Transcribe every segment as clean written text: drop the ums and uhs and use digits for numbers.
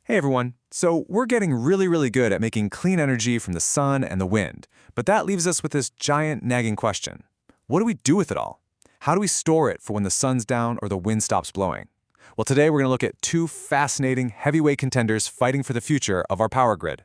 Hey everyone. So we're getting really good at making clean energy from the sun and the wind, but that leaves us with this giant nagging question. What do we do with it all? How do we store it for when the sun's down or the wind stops blowing? Well, today we're going to look at two fascinating heavyweight contenders fighting for the future of our power grid.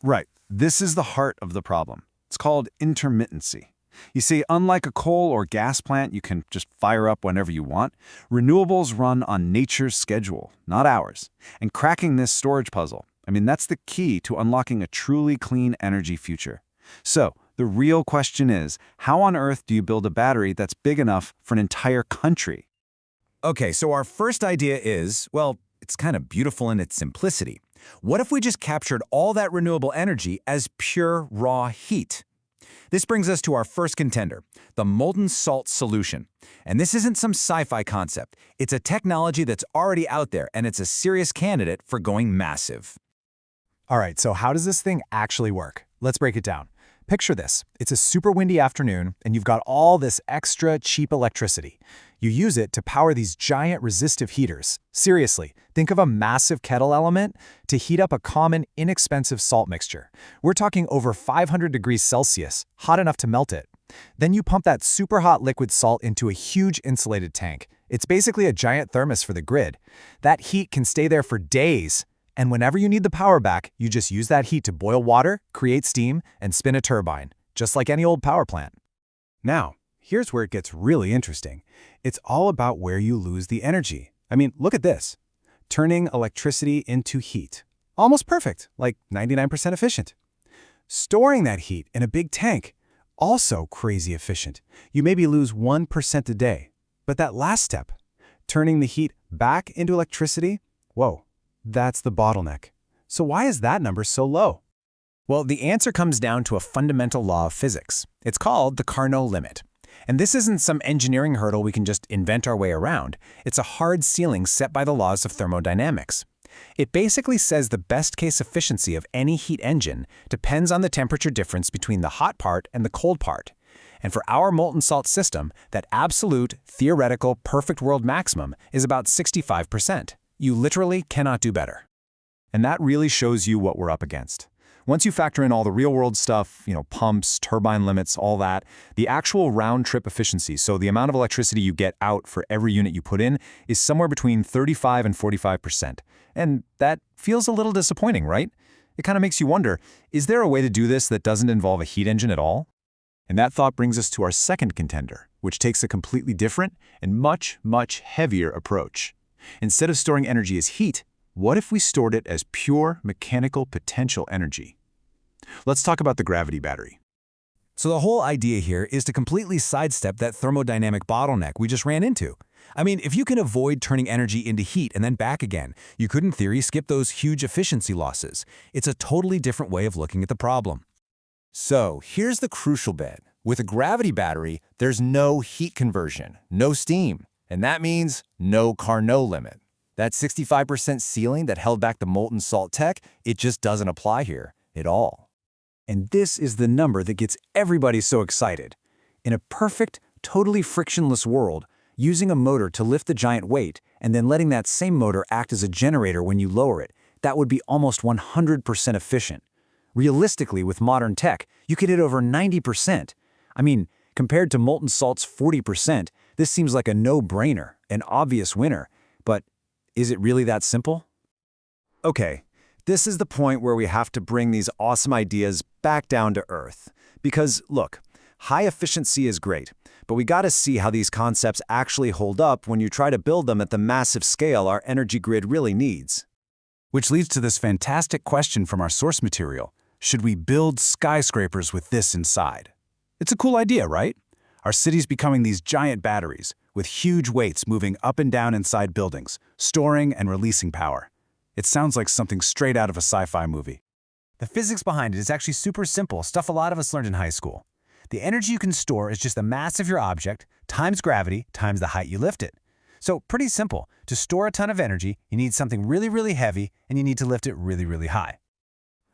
Right. This is the heart of the problem. It's called intermittency. You see, unlike a coal or gas plant you can just fire up whenever you want, renewables run on nature's schedule, not ours. And cracking this storage puzzle, that's the key to unlocking a truly clean energy future. So, the real question is, how on earth do you build a battery that's big enough for an entire country? Okay, so our first idea is, well, it's kind of beautiful in its simplicity. What if we just captured all that renewable energy as pure, raw heat? This brings us to our first contender, the molten salt solution. And this isn't some sci-fi concept. It's a technology that's already out there, and it's a serious candidate for going massive. All right, so how does this thing actually work? Let's break it down. Picture this. It's a super windy afternoon, and you've got all this extra cheap electricity. You use it to power these giant resistive heaters. Seriously, think of a massive kettle element to heat up a common, inexpensive salt mixture. We're talking over 500 degrees Celsius, hot enough to melt it. Then you pump that super hot liquid salt into a huge insulated tank. It's basically a giant thermos for the grid. That heat can stay there for days. And whenever you need the power back, you just use that heat to boil water, create steam, and spin a turbine, just like any old power plant. Now, here's where it gets really interesting. It's all about where you lose the energy. Look at this. Turning electricity into heat. Almost perfect, like 99% efficient. Storing that heat in a big tank. Also crazy efficient. You maybe lose 1% a day. But that last step, turning the heat back into electricity, whoa. That's the bottleneck. So why is that number so low? Well, the answer comes down to a fundamental law of physics. It's called the Carnot limit. And this isn't some engineering hurdle we can just invent our way around. It's a hard ceiling set by the laws of thermodynamics. It basically says the best-case efficiency of any heat engine depends on the temperature difference between the hot part and the cold part. And for our molten salt system, that absolute, theoretical, perfect world maximum is about 65%. You literally cannot do better. And that really shows you what we're up against. Once you factor in all the real-world stuff, pumps, turbine limits, all that, the actual round-trip efficiency, so the amount of electricity you get out for every unit you put in, is somewhere between 35 and 45%. And that feels a little disappointing, right? It kind of makes you wonder, is there a way to do this that doesn't involve a heat engine at all? And that thought brings us to our second contender, which takes a completely different and much heavier approach. Instead of storing energy as heat, what if we stored it as pure mechanical potential energy? Let's talk about the gravity battery. So the whole idea here is to completely sidestep that thermodynamic bottleneck we just ran into. If you can avoid turning energy into heat and then back again, you could in theory skip those huge efficiency losses. It's a totally different way of looking at the problem. So here's the crucial bit. With a gravity battery, there's no heat conversion, no steam. And that means no Carnot limit. That 65% ceiling that held back the molten salt tech, it just doesn't apply here at all. And this is the number that gets everybody so excited. In a perfect, totally frictionless world, using a motor to lift the giant weight and then letting that same motor act as a generator when you lower it, that would be almost 100% efficient. Realistically, with modern tech, you could hit over 90%. Compared to molten salt's 40%, this seems like a no-brainer, an obvious winner. But is it really that simple? Okay, this is the point where we have to bring these awesome ideas back down to earth. Because, look, high efficiency is great, but we gotta see how these concepts actually hold up when you try to build them at the massive scale our energy grid really needs. Which leads to this fantastic question from our source material. Should we build skyscrapers with this inside? It's a cool idea, right? Our city's becoming these giant batteries, with huge weights moving up and down inside buildings, storing and releasing power. It sounds like something straight out of a sci-fi movie. The physics behind it is actually super simple, stuff a lot of us learned in high school. The energy you can store is just the mass of your object times gravity times the height you lift it. So pretty simple. To store a ton of energy, you need something really heavy, and you need to lift it really high.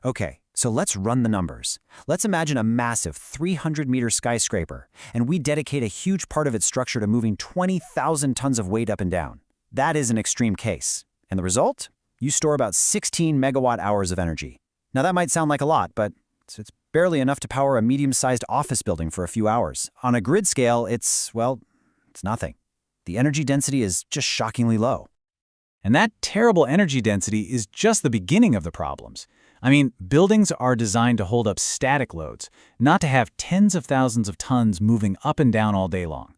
Okay, so let's run the numbers. Let's imagine a massive 300-meter skyscraper, and we dedicate a huge part of its structure to moving 20,000 tons of weight up and down. That is an extreme case. And the result? you store about 16 megawatt hours of energy. Now that might sound like a lot, but it's barely enough to power a medium-sized office building for a few hours. On a grid scale, it's nothing. The energy density is just shockingly low. And that terrible energy density is just the beginning of the problems. I mean, buildings are designed to hold up static loads, not to have tens of thousands of tons moving up and down all day long.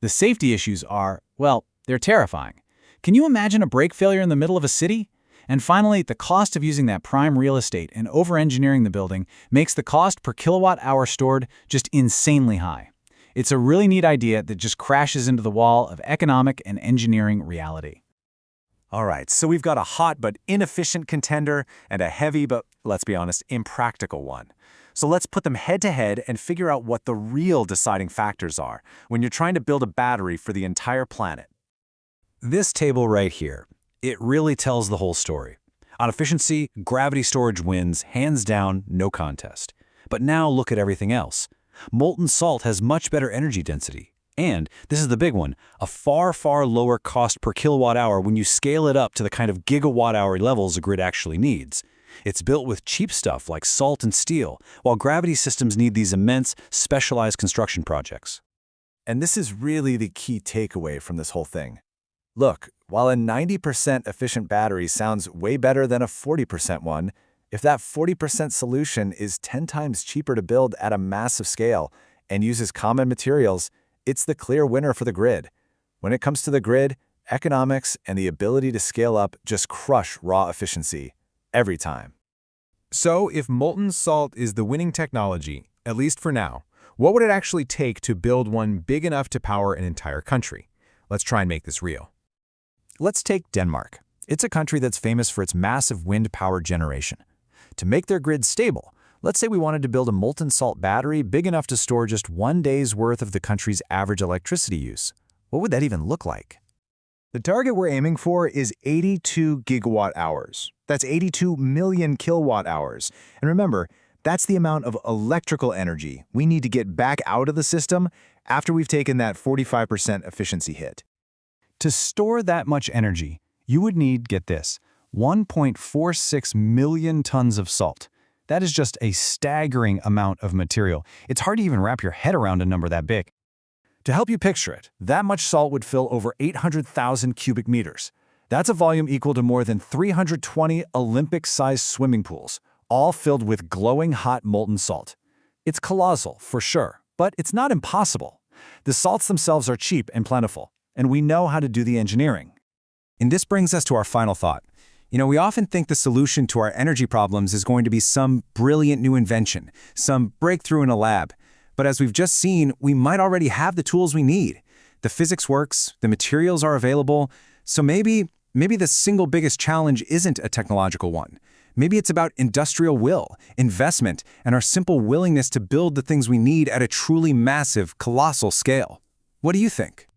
The safety issues are, well, they're terrifying. Can you imagine a brake failure in the middle of a city? And finally, the cost of using that prime real estate and over-engineering the building makes the cost per kilowatt hour stored just insanely high. It's a really neat idea that just crashes into the wall of economic and engineering reality. All right, so we've got a hot but inefficient contender and a heavy but, let's be honest, impractical one. So let's put them head to head and figure out what the real deciding factors are when you're trying to build a battery for the entire planet. This table right here, it really tells the whole story. On efficiency, gravity storage wins, hands down, no contest. But now look at everything else. Molten salt has much better energy density. And, this is the big one, a far, far lower cost per kilowatt hour when you scale it up to the kind of gigawatt hour levels a grid actually needs. It's built with cheap stuff like salt and steel, while gravity systems need these immense, specialized construction projects. And this is really the key takeaway from this whole thing. Look, while a 90% efficient battery sounds way better than a 40% one, if that 40% solution is 10 times cheaper to build at a massive scale and uses common materials, it's the clear winner for the grid. When it comes to the grid, economics and the ability to scale up just crush raw efficiency every time. So if molten salt is the winning technology, at least for now, what would it actually take to build one big enough to power an entire country? Let's try and make this real. Let's take Denmark. It's a country that's famous for its massive wind power generation. To make their grid stable, let's say we wanted to build a molten salt battery big enough to store just 1 day's worth of the country's average electricity use. What would that even look like? The target we're aiming for is 82 gigawatt hours. That's 82 million kilowatt hours. And remember, that's the amount of electrical energy we need to get back out of the system after we've taken that 45% efficiency hit. To store that much energy, you would need, get this, 1.46 million tons of salt. That is just a staggering amount of material. It's hard to even wrap your head around a number that big. To help you picture it, that much salt would fill over 800,000 cubic meters. That's a volume equal to more than 320 Olympic-sized swimming pools, all filled with glowing hot molten salt. It's colossal, for sure, but it's not impossible. The salts themselves are cheap and plentiful, and we know how to do the engineering. And this brings us to our final thought. We often think the solution to our energy problems is going to be some brilliant new invention, some breakthrough in a lab. But as we've just seen, we might already have the tools we need. The physics works, the materials are available, so maybe the single biggest challenge isn't a technological one. Maybe it's about industrial will, investment, and our simple willingness to build the things we need at a truly massive, colossal scale. What do you think?